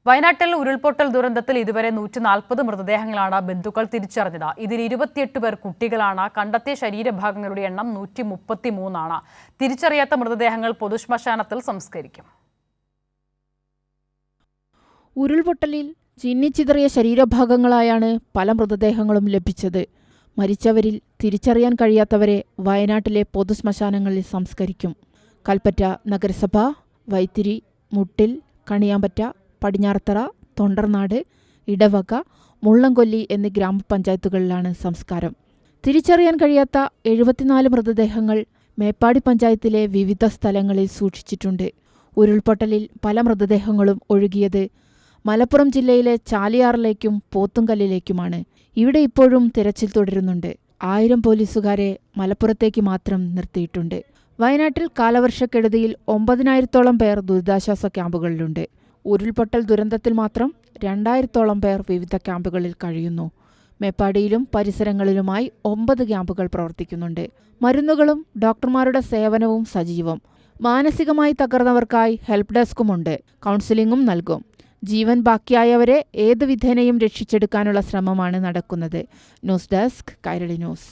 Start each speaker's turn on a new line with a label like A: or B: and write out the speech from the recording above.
A: വയനാട്ടിൽ ഉരുൾപൊട്ടൽ ദുരന്തത്തിൽ ഇതുവരെ 140 മൃതദേഹങ്ങളാണ് ബന്ധുക്കൾ തിരിച്ചറിഞ്ഞത്. ഇതിൽ 28 പേർ കുട്ടികളാണ്. കണ്ടെത്തിയ ശരീരഭാഗങ്ങളുടെ എണ്ണം 133 ആണ്. തിരിച്ചറിയാത്ത മൃതദേഹങ്ങൾ പൊതുശ്മശാനത്തിൽ സംസ്കരിക്കും.
B: ഉരുൾപൊട്ടലിൽ ചിന്നിച്ചിതറിയ ശരീരഭാഗങ്ങളായാണ് പല മൃതദേഹങ്ങളും ലഭിച്ചത്. മരിച്ചവരിൽ തിരിച്ചറിയാൻ കഴിയാത്തവരെ വയനാട്ടിലെ പൊതുശ്മശാനങ്ങളിൽ സംസ്കരിക്കും. കൽപ്പറ്റ നഗരസഭ, വൈത്തിരി, മുട്ടിൽ, കണിയാമ്പറ്റ, പടിഞ്ഞാറത്തറ, തൊണ്ടർനാട്, ഇടവക, മുള്ളംകൊല്ലി എന്നീ ഗ്രാമപഞ്ചായത്തുകളിലാണ് സംസ്കാരം. തിരിച്ചറിയാൻ കഴിയാത്ത 74 മൃതദേഹങ്ങൾ മേപ്പാടി പഞ്ചായത്തിലെ വിവിധ സ്ഥലങ്ങളിൽ സൂക്ഷിച്ചിട്ടുണ്ട്. ഉരുൾപൊട്ടലിൽ പല മൃതദേഹങ്ങളും ഒഴുകിയത് മലപ്പുറം ജില്ലയിലെ ചാലിയാറിലേക്കും പോത്തുങ്കല്ലിലേക്കുമാണ്. ഇവിടെ ഇപ്പോഴും തിരച്ചിൽ തുടരുന്നുണ്ട്. 1000 പോലീസുകാരെ മലപ്പുറത്തേക്ക് മാത്രം നിർത്തിയിട്ടുണ്ട്. വയനാട്ടിൽ കാലവർഷക്കെടുതിയിൽ 9000-ഓളം പേർ ദുരിതാശ്വാസ ക്യാമ്പുകളിലുണ്ട്. ഉരുൾപൊട്ടൽ ദുരന്തത്തിൽ മാത്രം 2000-ഓളം പേർ വിവിധ ക്യാമ്പുകളിൽ കഴിയുന്നു. മേപ്പാടിയിലും പരിസരങ്ങളിലുമായി 9 ക്യാമ്പുകൾ പ്രവർത്തിക്കുന്നുണ്ട്. മരുന്നുകളും ഡോക്ടർമാരുടെ സേവനവും സജീവം. മാനസികമായി തകർന്നവർക്കായി ഹെൽപ്പ് ഡെസ്കുമുണ്ട്. കൗൺസിലിംഗും നൽകും. ജീവൻ ബാക്കിയായവരെ ഏതു വിധേനയും രക്ഷിച്ചെടുക്കാനുള്ള ശ്രമമാണ് നടക്കുന്നത്. News desk, Kairali news.